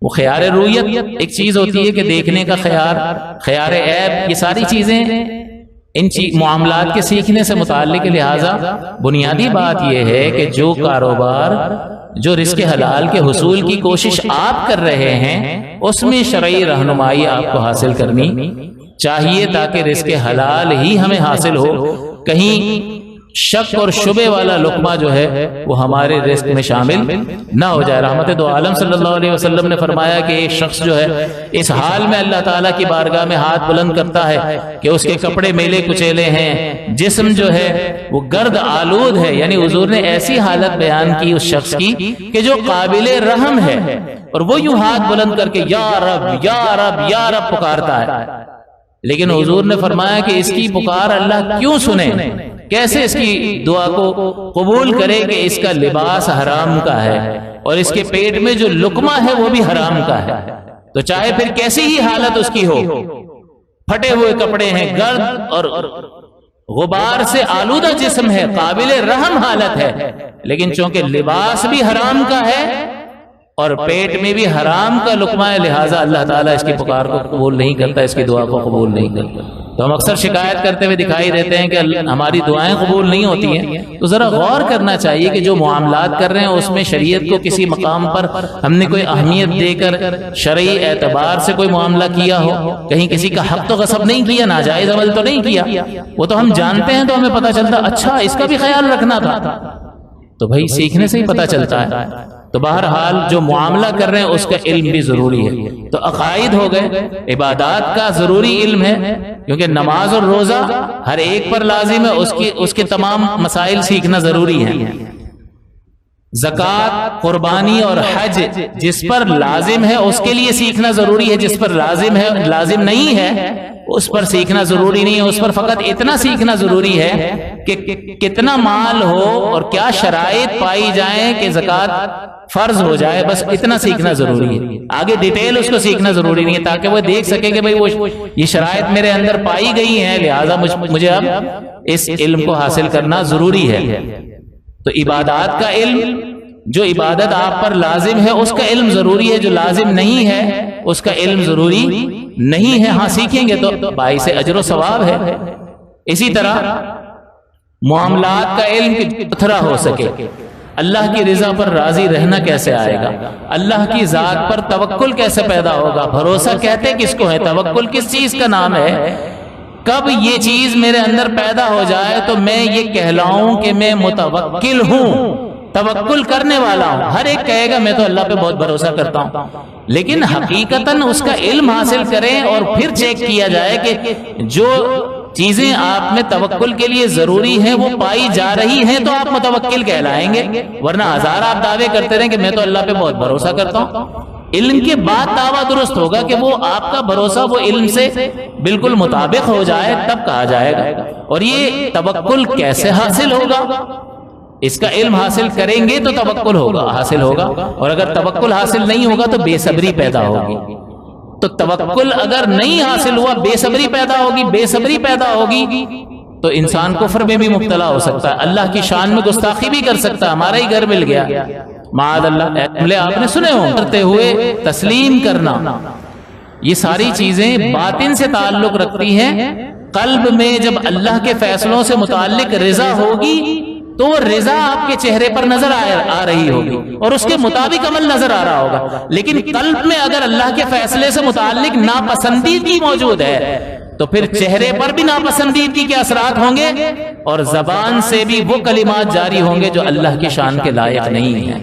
وہ خیار رویت ایک چیز ہوتی ہے کہ دیکھنے کا خیار، خیار عیب، یہ ساری چیزیں ان معاملات کے سیکھنے سے متعلق لہٰذا بنیادی بات یہ ہے کہ جو کاروبار، جو رزق حلال کے حصول کی کوشش آپ کر رہے ہیں، اس میں شرعی رہنمائی آپ کو حاصل کرنی چاہیے تاکہ رزق حلال ہی ہمیں حاصل ہو، کہیں شک اور شبے والا لقمہ جو ہے وہ ہمارے رزق میں شامل نہ ہو جائے۔ رحمت دو عالم صلی اللہ علیہ وسلم نے فرمایا کہ ایک شخص جو ہے اس حال میں اللہ تعالیٰ کی بارگاہ میں ہاتھ بلند کرتا ہے کہ اس کے کپڑے میلے کچیلے ہیں، جسم جو ہے وہ گرد آلود ہے، یعنی حضور نے ایسی حالت بیان کی اس شخص کی کہ جو قابل رحم ہے، اور وہ یوں ہاتھ بلند کر کے یا رب یا رب یا رب پکارتا ہے، لیکن حضور نے فرمایا کہ اس کی پکار اللہ کیوں سنے، کیسے اس کی دعا کو قبول کرے کہ اس کا لباس حرام کا ہے اور اس کے پیٹ میں جو لقمہ ہے وہ بھی حرام کا ہے۔ تو چاہے پھر کیسی ہی حالت اس کی ہو، پھٹے ہوئے کپڑے ہیں، گرد اور غبار سے آلودہ جسم ہے، قابل رحم حالت ہے، لیکن چونکہ لباس بھی حرام کا ہے اور پیٹ میں بھی حرام کا لقمہ ہے، لہٰذا اللہ تعالیٰ اس کی پکار کو قبول نہیں کرتا، اس کی دعا کو قبول نہیں کرتا۔ تو ہم اکثر شکایت کرتے ہوئے دکھائی دیتے ہیں کہ ہماری دعائیں قبول نہیں ہوتی ہیں، تو ذرا غور کرنا چاہیے کہ جو معاملات کر رہے ہیں اس میں شریعت کو کسی مقام پر ہم نے کوئی اہمیت دے کر شرعی اعتبار سے کوئی معاملہ کیا ہو، کہیں کسی کا حق تو غصب نہیں کیا، ناجائز عمل تو نہیں کیا، وہ تو ہم جانتے ہیں تو ہمیں پتہ چلتا اچھا اس کا بھی خیال رکھنا تھا، تو بھائی سیکھنے سے ہی پتہ چلتا ہے۔ تو بہرحال جو معاملہ کر رہے ہیں اس کا علم بھی ضروری ہے۔ تو عقائد ہو گئے، عبادات کا ضروری علم ہے، کیونکہ نماز اور روزہ ہر ایک پر لازم ہے، اس کے تمام مسائل سیکھنا ضروری ہے۔ زکوٰۃ، قربانی اور حج جس پر لازم ہے اس کے لیے سیکھنا ضروری ہے، جس پر لازم ہے لازم نہیں ہے اس پر سیکھنا ضروری نہیں ہے، اس پر فقط اتنا سیکھنا ضروری ہے کہ کتنا مال ہو اور کیا شرائط پائی جائیں کہ زکوٰۃ فرض ہو جائے، بس اتنا سیکھنا ضروری ہے، آگے ڈیٹیل اس کو سیکھنا ضروری نہیں ہے، تاکہ وہ دیکھ سکے کہ بھئی وہ یہ شرائط میرے اندر پائی گئی ہیں، لہٰذا مجھے اب اس علم کو حاصل کرنا ضروری ہے۔ تو عبادات کا علم، جو عبادت آپ پر لازم ہے اس کا علم ضروری ہے، جو لازم نہیں ہے اس کا علم ضروری نہیں ہے، ہاں سیکھیں گے تو باعث اجر و ثواب ہے۔ اسی طرح معاملات کا علم پتھرا ہو سکے، اللہ کی رضا پر راضی رہنا کیسے آئے گا، اللہ کی ذات پر توکل کیسے پیدا ہوگا، بھروسہ کہتے کس کو ہے، توکل کس چیز کا نام ہے، کب یہ چیز میرے اندر پیدا ہو جائے تو میں یہ کہلاؤں کہ میں متوکل ہوں، توکل کرنے والا ہوں۔ ہر ایک کہے گا میں تو اللہ پہ بہت بھروسہ کرتا ہوں، لیکن حقیقتاً اس کا علم حاصل کریں اور پھر چیک کیا جائے کہ جو چیزیں آپ میں توکل کے لیے ضروری ہیں وہ پائی جا رہی ہیں تو آپ متوکل کہلائیں گے، ورنہ ہزار آپ دعوے کرتے رہیں کہ میں تو اللہ پہ بہت بھروسہ کرتا ہوں۔ علم کے بعد دعویٰ درست ہوگا کہ وہ آپ کا بھروسہ وہ علم سے بالکل مطابق ہو جائے، تب کہا جائے گا۔ اور یہ توکل کیسے حاصل ہوگا، اس کا علم حاصل کریں گے تو توکل حاصل ہوگا، اور اگر توکل حاصل نہیں ہوگا تو بے صبری پیدا ہوگی۔ تو توکل اگر نہیں حاصل ہوا، بے صبری پیدا ہوگی، بے صبری پیدا ہوگی تو انسان کفر میں بھی مبتلا ہو سکتا ہے، اللہ کی شان میں گستاخی بھی کر سکتا ہے، ہمارا ہی گھر مل گیا معاذ اللہ۔ آپ نے سنے ہوں کرتے ہوئے تسلیم کرنا، یہ ساری چیزیں باطن سے تعلق رکھتی ہیں۔ قلب میں جب اللہ کے فیصلوں سے متعلق رضا ہوگی تو وہ رضا آپ کے چہرے پر نظر آ رہی ہوگی اور اس کے مطابق عمل نظر آ رہا ہوگا، لیکن قلب میں اگر اللہ کے فیصلے سے متعلق ناپسندیدگی موجود ہے تو پھر چہرے پر بھی ناپسندیدگی کے اثرات ہوں گے اور زبان سے بھی وہ کلمات جاری ہوں گے جو اللہ کی شان کے لائق نہیں ہیں۔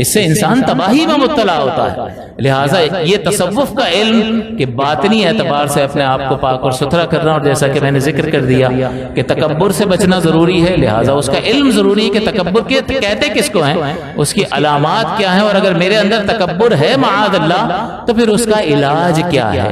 اس سے انسان تباہی میں مبتلا ہوتا ہے۔ لہٰذا یہ تصوف کا علم کہ باطنی اعتبار سے اپنے آپ کو پاک اور ستھرا کرنا، اور جیسا کہ میں نے ذکر کر دیا کہ تکبر سے بچنا ضروری ہے، لہٰذا اس کا علم ضروری ہے کہ تکبر کے کہتے کس کو ہیں، اس کی علامات کیا ہیں، اور اگر میرے اندر تکبر ہے معاذ اللہ تو پھر اس کا علاج کیا ہے۔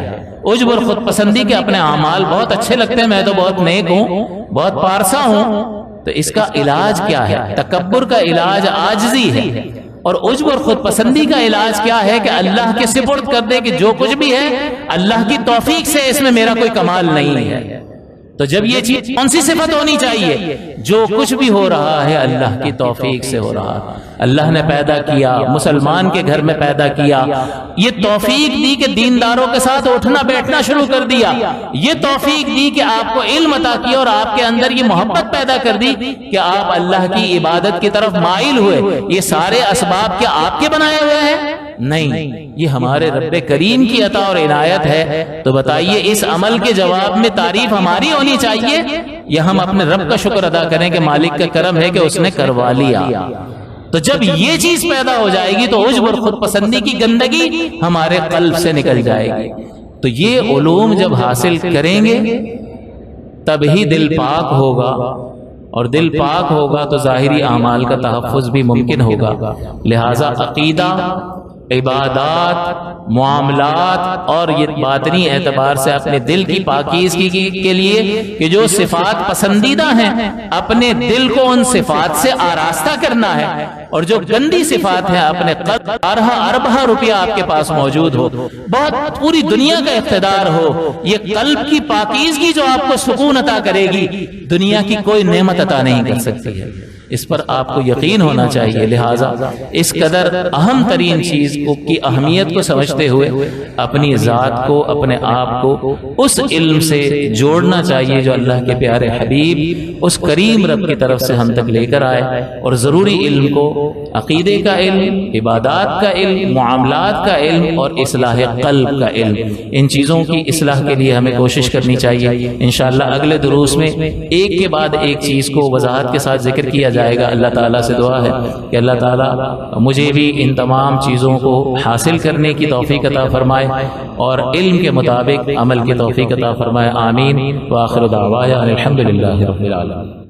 عجب اور خود پسندی کے اپنے اعمال بہت اچھے لگتے ہیں، میں تو بہت نیک ہوں، بہت پارسا ہوں، تو اس کا علاج کیا ہے؟ تکبر کا علاج عاجزی ہے، اور عجب اور خود پسندی کا علاج کیا ہے کہ اللہ کے سپرد کر دے کہ جو کچھ بھی ہے اللہ کی توفیق سے، اس میں میرا کوئی کمال نہیں ہے۔ تو جب یہ چیز کون سی صفت ہونی چاہیے؟ جو کچھ بھی ہو رہا ہے اللہ کی توفیق سے ہو رہا ہے۔ اللہ نے پیدا کیا، مسلمان کے گھر میں پیدا کیا، یہ توفیق دی کہ دینداروں کے ساتھ اٹھنا بیٹھنا شروع کر دیا، یہ توفیق دی کہ آپ کو علم عطا کیا اور آپ کے اندر یہ محبت پیدا کر دی کہ آپ اللہ کی عبادت کی طرف مائل ہوئے۔ یہ سارے اسباب کیا آپ کے بنائے ہوئے ہیں؟ نہیں، یہ ہمارے رب کریم کی عطا اور عنایت ہے۔ تو بتائیے اس عمل کے جواب میں تعریف ہماری ہونی چاہیے یا ہم اپنے رب کا شکر ادا کریں کہ مالک کا کرم ہے کہ اس نے کروا لیا؟ تو جب یہ چیز پیدا ہو جائے گی تو عجب اور خود پسندی کی گندگی ہمارے قلب سے نکل جائے گی۔ تو یہ علوم جب حاصل کریں گے تب ہی دل پاک ہوگا، اور دل پاک ہوگا تو ظاہری اعمال کا تحفظ بھی ممکن ہوگا۔ لہٰذا عقیدہ، عبادات، معاملات اور یہ باطنی اعتبار سے اپنے دل کی پاکیزگی کے لیے کہ جو صفات پسندیدہ ہیں اپنے دل کو ان صفات سے آراستہ کرنا ہے، اور جو گندی صفات ہیں اپنے قلب اربہ روپیہ آپ کے پاس موجود ہو، بہت پوری دنیا کا اقتدار ہو، یہ قلب کی پاکیزگی جو آپ کو سکون عطا کرے گی دنیا کی کوئی نعمت عطا نہیں کر سکتی ہے۔ اس پر آپ کو یقین ہونا چاہیے۔ لہٰذا اس قدر اہم ترین چیز کی اہمیت کو سمجھتے ہوئے اپنی ذات کو، اپنے آپ کو اس علم سے جوڑنا چاہیے جو اللہ کے پیارے حبیب اس کریم رب کی طرف سے ہم تک لے کر آئے، اور ضروری علم کو عقیدے کا علم، عبادات کا علم، معاملات کا علم اور اصلاح قلب کا علم، ان چیزوں کی اصلاح کے لیے ہمیں کوشش کرنی چاہیے۔ انشاءاللہ اگلے دروس میں ایک کے بعد ایک چیز کو وضاحت کے ساتھ ذکر کیا جائے گا۔ اللہ تعالیٰ سے دعا ہے کہ اللہ تعالیٰ مجھے بھی ان تمام چیزوں کو حاصل کرنے کی توفیق عطا فرمائے اور علم کے مطابق عمل کی توفیق عطا فرمائے۔ آمین۔ وآخر دعوانا الحمدللہ رب العالمین۔